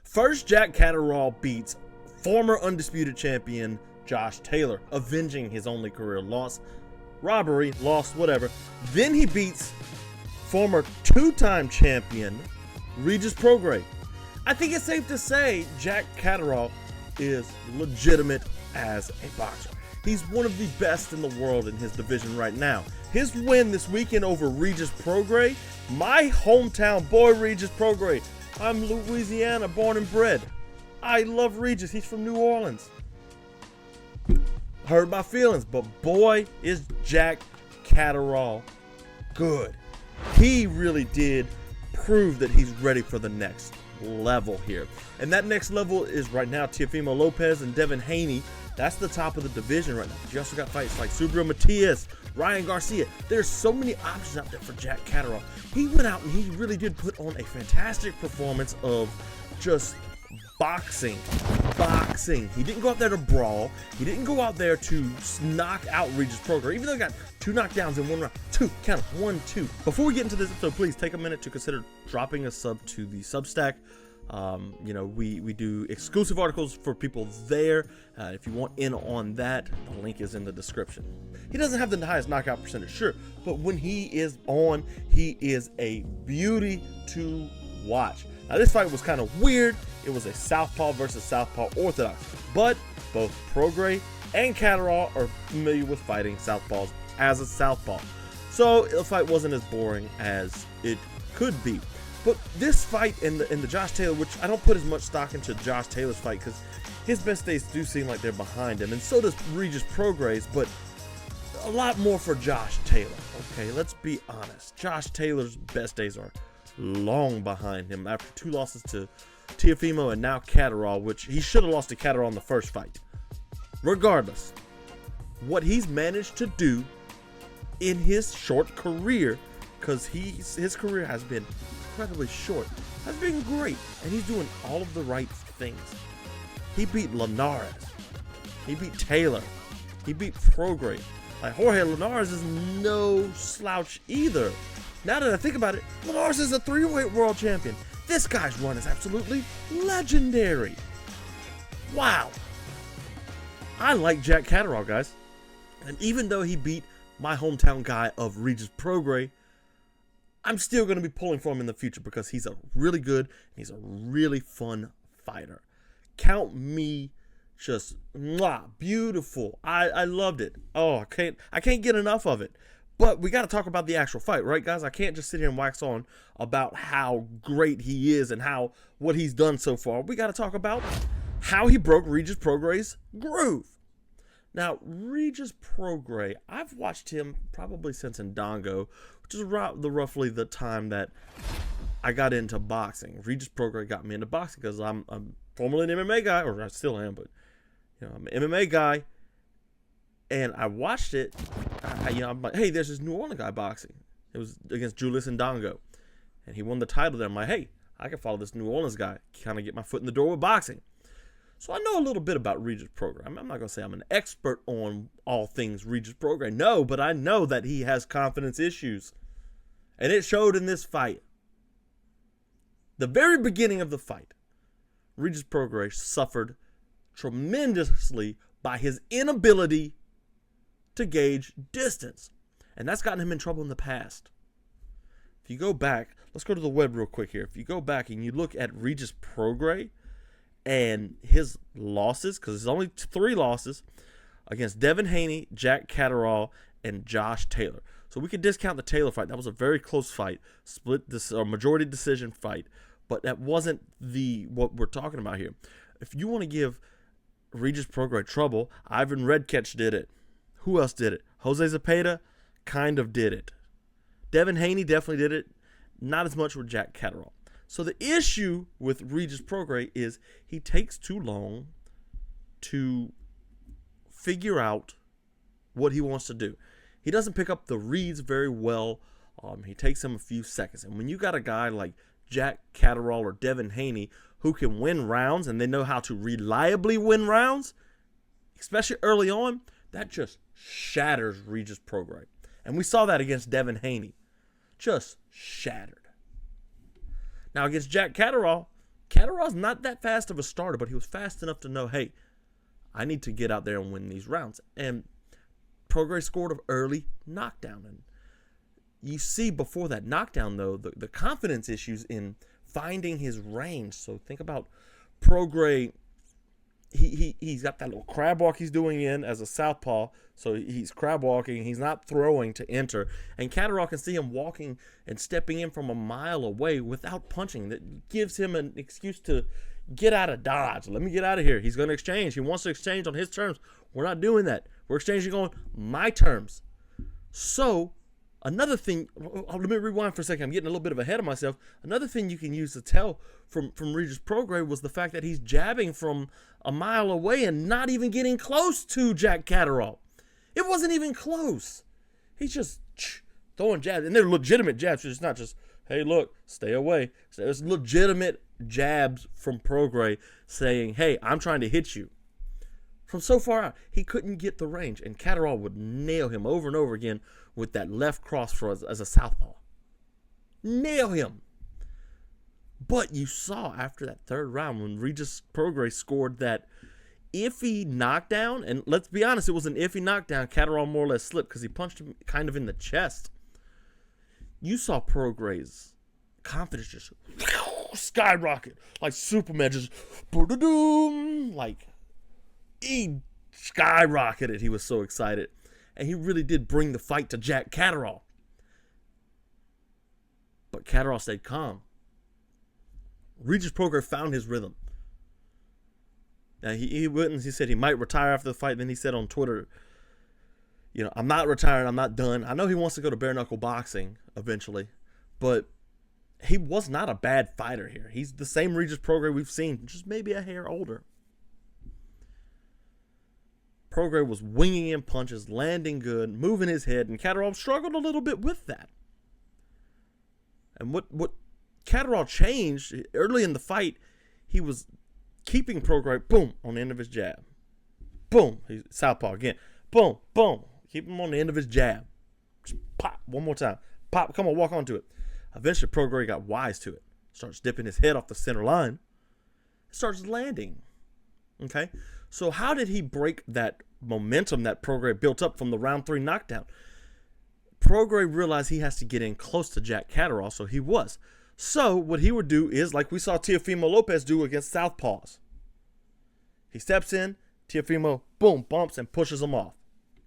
First, Jack Catterall beats former undisputed champion Josh Taylor, avenging his only career loss. Robbery, lost, whatever. Then he beats former two-time champion Regis Prograis. I think it's safe to say Jack Catterall is legitimate as a boxer. He's one of the best in the world in his division right now. His win this weekend over Regis Prograis, my hometown boy Regis Prograis. I'm Louisiana, born and bred. I love Regis. He's from New Orleans. Hurt my feelings, but boy is Jack Catterall good. He really did prove that he's ready for the next level here. And that next level is right now Teofimo Lopez and Devin Haney. That's the top of the division right now. You also got fights like Subriel, Matias, Ryan Garcia. There's so many options out there for Jack Catterall. He went out and he really did put on a fantastic performance of just boxing. He didn't go out there to brawl. He didn't go out there to knock out Regis Prograis, even though he got 2 knockdowns in 1 round. 2, count them, 1, 2. Before we get into this episode, please take a minute to consider dropping a sub to the Substack. We do exclusive articles for people there. If you want in on that, the link is in the description. He doesn't have the highest knockout percentage, sure, but when he is on, he is a beauty to watch. Now, this fight was kind of weird. It was a southpaw versus southpaw orthodox, but both Prograis and Catterall are familiar with fighting southpaws as a southpaw, so the fight wasn't as boring as it could be. But this fight in the Josh Taylor, which I don't put as much stock into Josh Taylor's fight because his best days do seem like they're behind him, and so does Regis Prograis, but a lot more for Josh Taylor. Okay, let's be honest. Josh Taylor's best days are long behind him after 2 losses to Teofimo and now Catterall, which he should have lost to Catterall in the first fight. Regardless, what he's managed to do in his short career, because his career has been incredibly short, has been great, and he's doing all of the right things. He beat Linares, he beat Taylor, he beat Prograis. Like, Jorge Linares is no slouch either. Now that I think about it, Linares is a 3-weight world champion. This guy's run is absolutely legendary. Wow. I like Jack Catterall, guys. And even though he beat my hometown guy of Regis Prograis, I'm still going to be pulling for him in the future because he's a really good, he's a really fun fighter. Count me just beautiful. I loved it. Oh, I can't get enough of it. But we got to talk about the actual fight, right, guys? I can't just sit here and wax on about how great he is and what he's done so far. We got to talk about how he broke Regis Prograis' groove. Now, Regis Prograis, I've watched him probably since Ndongo, which is roughly the time that I got into boxing. Regis Prograis got me into boxing because I'm formerly an MMA guy, or I still am, but I'm an MMA guy. And I watched it. I'm like, hey, there's this New Orleans guy boxing. It was against Julius Ndongo, and he won the title there. I'm like, hey, I can follow this New Orleans guy, kind of get my foot in the door with boxing. So I know a little bit about Regis Prograis. I'm not going to say I'm an expert on all things Regis Prograis. No, but I know that he has confidence issues, and it showed in this fight. The very beginning of the fight, Regis Prograis suffered tremendously by his inability to gauge distance, and that's gotten him in trouble in the past. If you go back, let's go to the web real quick here. If you go back and you look at Regis Prograis and his losses, because there's only 3 losses against Devin Haney, Jack Catterall, and Josh Taylor. So we could discount the Taylor fight. That was a very close fight, majority decision fight, but that wasn't what we're talking about here. If you want to give Regis Prograis trouble, Ivan Redkach did it. Who else did it? Jose Zepeda kind of did it. Devin Haney definitely did it. Not as much with Jack Catterall. So the issue with Regis Prograis is he takes too long to figure out what he wants to do. He doesn't pick up the reads very well. He takes him a few seconds. And when you got a guy like Jack Catterall or Devin Haney who can win rounds and they know how to reliably win rounds, especially early on, that just shatters Regis Prograis. And we saw that against Devin Haney. Just shattered. Now against Jack Catterall, Catterall's not that fast of a starter, but he was fast enough to know, hey, I need to get out there and win these rounds. And Prograis scored an early knockdown. And you see before that knockdown, though, the confidence issues in finding his range. So think about Prograis. He's got that little crab walk he's doing in as a southpaw. So he's crab walking. He's not throwing to enter. And Catterall can see him walking and stepping in from a mile away without punching. That gives him an excuse to get out of dodge. Let me get out of here. He's going to exchange. He wants to exchange on his terms. We're not doing that. We're exchanging on my terms. So another thing, let me rewind for a second. I'm getting a little bit of ahead of myself. Another thing you can use to tell from Regis Prograis was the fact that he's jabbing from a mile away and not even getting close to Jack Catterall. It wasn't even close. He's just throwing jabs, and they're legitimate jabs. It's not just, hey, look, stay away. So it's legitimate jabs from Prograis saying, hey, I'm trying to hit you. From so far out, he couldn't get the range, and Catterall would nail him over and over again with that left cross for as a southpaw. Nail him. But you saw after that third round when Regis Prograis scored that iffy knockdown, and let's be honest, it was an iffy knockdown. Catterall more or less slipped because he punched him kind of in the chest. You saw Prograis' confidence just skyrocket, like Superman, just like he skyrocketed. He was so excited, and he really did bring the fight to Jack Catterall. But Catterall stayed calm. Regis Prograis found his rhythm. Now he wouldn't. He said he might retire after the fight. Then he said on Twitter, I'm not retiring. I'm not done. I know he wants to go to bare knuckle boxing eventually, but he was not a bad fighter here. He's the same Regis Prograis we've seen, just maybe a hair older. Prograis was winging in punches, landing good, moving his head, and Catterall struggled a little bit with that. And what Catterall changed early in the fight, he was keeping Prograis, boom, on the end of his jab. Boom, he's southpaw again. Boom, boom, keep him on the end of his jab. Just pop, one more time. Pop, come on, walk onto it. Eventually, Prograis got wise to it. Starts dipping his head off the center line. Starts landing. Okay? So how did he break that momentum that Prograis built up from the round 3 knockdown? Prograis realized he has to get in close to Jack Catterall, so he was. So what he would do is, like we saw Teofimo Lopez do against southpaws. He steps in, Teofimo, boom, bumps and pushes him off.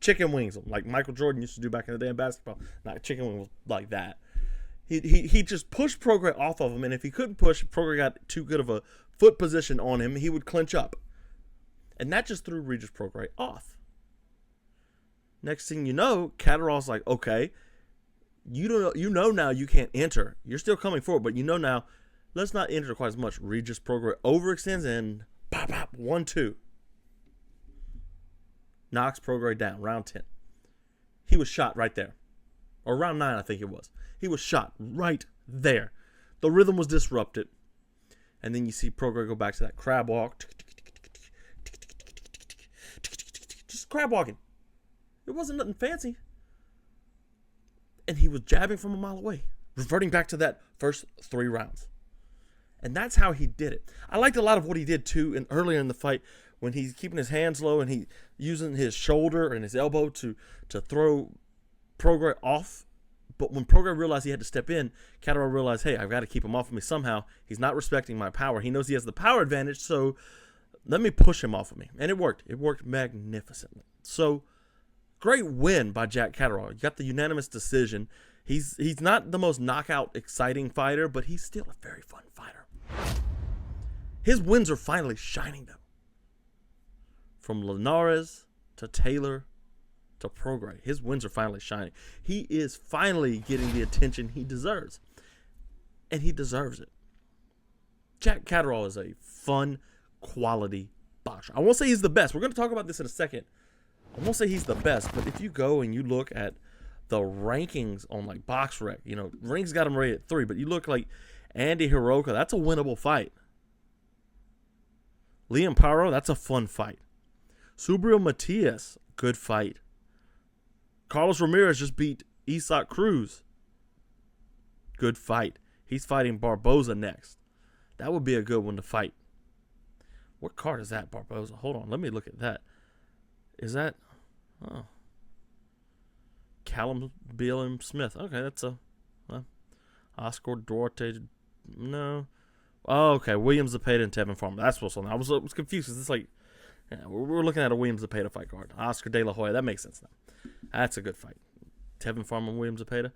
Chicken wings him, like Michael Jordan used to do back in the day in basketball. Not chicken wings like that. He just pushed Prograis off of him, and if he couldn't push, Prograis got too good of a foot position on him, he would clinch up. And that just threw Regis Prograis off. Next thing you know, Catterall's like, okay, you know now you can't enter. You're still coming forward, but you know now, let's not enter quite as much. Regis Prograis overextends and pop, pop, 1-2. Knocks Prograis down, round 10. He was shot right there. Or round 9, I think it was. He was shot right there. The rhythm was disrupted. And then you see Prograis go back to that crab walk. Just crab walking. It wasn't nothing fancy. And he was jabbing from a mile away, reverting back to that first 3 rounds. And that's how he did it. I liked a lot of what he did too earlier in the fight when he's keeping his hands low and he using his shoulder and his elbow to throw Prograis off. But when Prograis realized he had to step in, Catterall realized, hey, I've got to keep him off of me somehow. He's not respecting my power. He knows he has the power advantage, so let me push him off of me. And it worked. It worked magnificently. So great win by Jack Catterall. You got the unanimous decision. He's not the most knockout exciting fighter, but he's still a very fun fighter. His wins are finally shining though. From Linares to Taylor to Prograis, his wins are finally shining. He is finally getting the attention he deserves. And he deserves it. Jack Catterall is a fun, quality boxer. I won't say he's the best. We're going to talk about this in a second. I won't say he's the best, but if you go and you look at the rankings on like BoxRec, Ring's got him rated at 3, but you look like Andy Hiroka, that's a winnable fight. Liam Paro, that's a fun fight. Subriel Matias, good fight. Carlos Ramirez just beat Isaac Cruz. Good fight. He's fighting Barboza next. That would be a good one to fight. What card is that, Barboza? Hold on, let me look at that. Is that... Oh. Callum BLM Smith. Okay, that's a... Oscar Duarte... No. Oh, okay. William Zepeda and Tevin Farmer. That's what's on there. I was confused because it's like... Yeah, we're looking at a William Zepeda fight card. Oscar De La Hoya. That makes sense now. That's a good fight. Tevin Farmer and William Zepeda.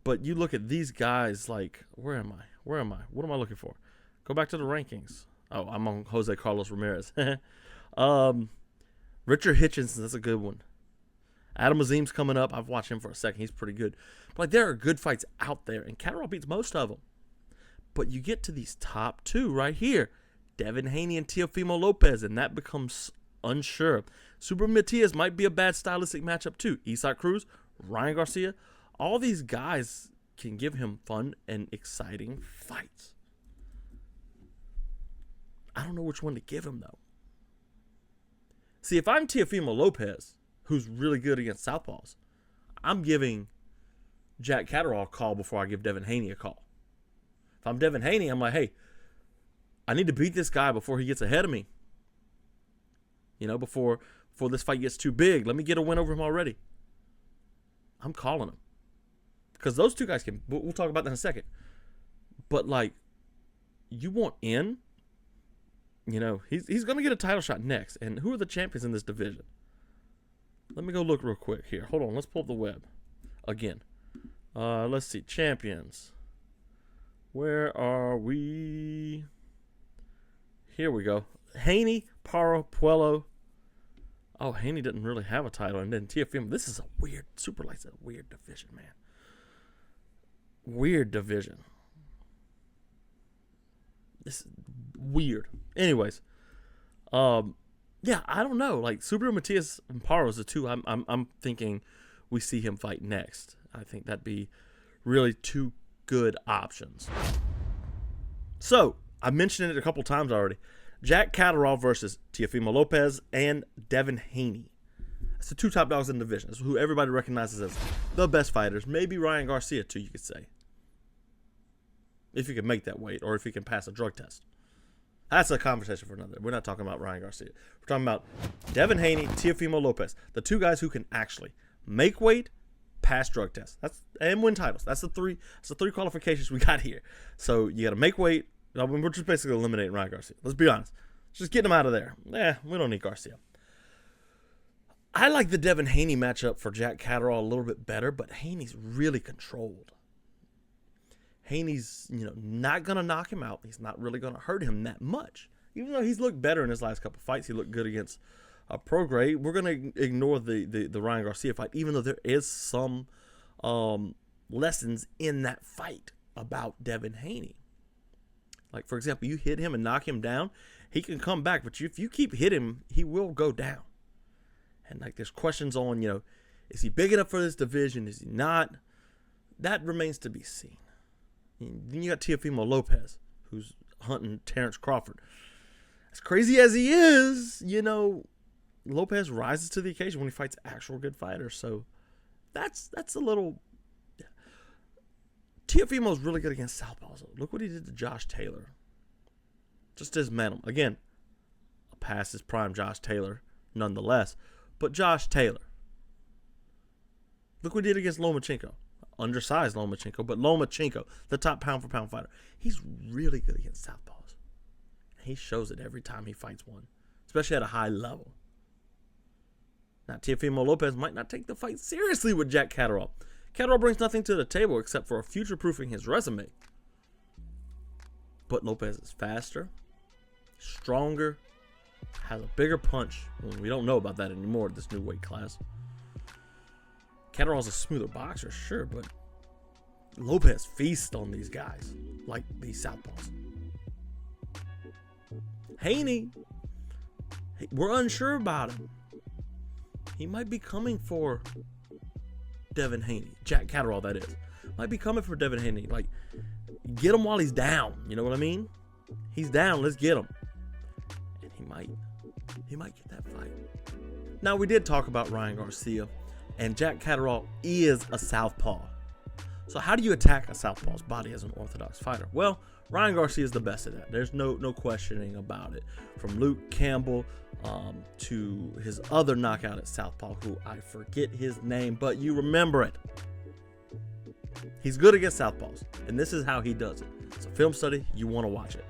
But you look at these guys like... Where am I? What am I looking for? Go back to the rankings. Oh, I'm on Jose Carlos Ramirez. Richard Hitchens, that's a good one. Adam Azim's coming up. I've watched him for a second. He's pretty good. But like, there are good fights out there, and Catterall beats most of them. But you get to these top two right here. Devin Haney and Teofimo Lopez, and that becomes unsure. Super Matias might be a bad stylistic matchup too. Isaac Cruz, Ryan Garcia, all these guys can give him fun and exciting fights. I don't know which one to give him, though. See, if I'm Teofimo Lopez, who's really good against southpaws, I'm giving Jack Catterall a call before I give Devin Haney a call. If I'm Devin Haney, I'm like, hey, I need to beat this guy before he gets ahead of me. You know, before this fight gets too big. Let me get a win over him already. I'm calling him. Because those two guys can... We'll talk about that in a second. But, like, you want in... You know, he's going to get a title shot next. And who are the champions in this division? Let me go look real quick here. Hold on. Let's pull up the web again. Let's see. Champions. Where are we? Here we go. Haney, Paro, Puello. Oh, Haney didn't really have a title. And then Teofimo. This is a weird, super light's a weird division, man. Weird division. This is weird. Anyways, yeah, I don't know. Like Subriel, Matias, and Paro is the two I'm thinking we see him fight next. I think that'd be really two good options. So I mentioned it a couple times already. Jack Catterall versus Teofimo Lopez and Devin Haney. That's the two top dogs in the division. That's who everybody recognizes as the best fighters. Maybe Ryan Garcia too, you could say. If you can make that weight or if you can pass a drug test. That's a conversation for another. We're not talking about Ryan Garcia. We're talking about Devin Haney, Teofimo Lopez. The two guys who can actually make weight, pass drug tests. And win titles. That's the three qualifications we got here. So you got to make weight. We're just basically eliminating Ryan Garcia. Let's be honest. Just get him out of there. We don't need Garcia. I like the Devin Haney matchup for Jack Catterall a little bit better, but Haney's really controlled. Haney's, not going to knock him out. He's not really going to hurt him that much. Even though he's looked better in his last couple fights. He looked good against Prograis. We're going to ignore the Ryan Garcia fight, even though there is some lessons in that fight about Devin Haney. Like, for example, you hit him and knock him down, he can come back. But if you keep hitting him, he will go down. And, like, there's questions on, is he big enough for this division? Is he not? That remains to be seen. Then you got Teofimo Lopez, who's hunting Terrence Crawford. As crazy as he is, Lopez rises to the occasion when he fights actual good fighters. So that's a little... Teofimo's really good against southpaws. Look what he did to Josh Taylor. Just dismantled him. Again, past his prime Josh Taylor, nonetheless. But Josh Taylor. Look what he did against Lomachenko. Undersized Lomachenko, but Lomachenko, the top pound-for-pound fighter. He's really good against southpaws. He shows it every time he fights one, especially at a high level. Now, Teofimo Lopez might not take the fight seriously with Jack Catterall. Catterall brings nothing to the table except for future-proofing his resume. But Lopez is faster, stronger, has a bigger punch. Well, we don't know about that anymore at this new weight class. Catterall's a smoother boxer, sure, but Lopez feasts on these guys like these southpaws. Haney, we're unsure about him. He might be coming for Devin Haney. Jack Catterall, that is. Might be coming for Devin Haney. Like, get him while he's down. You know what I mean? He's down. Let's get him. And he might get that fight. Now, we did talk about Ryan Garcia. And Jack Catterall is a southpaw. So how do you attack a southpaw's body as an orthodox fighter? Well, Ryan Garcia is the best at that. There's no questioning about it. From Luke Campbell to his other knockout at southpaw, who I forget his name, but you remember it. He's good against southpaws, and this is how he does it. It's a film study. You want to watch it.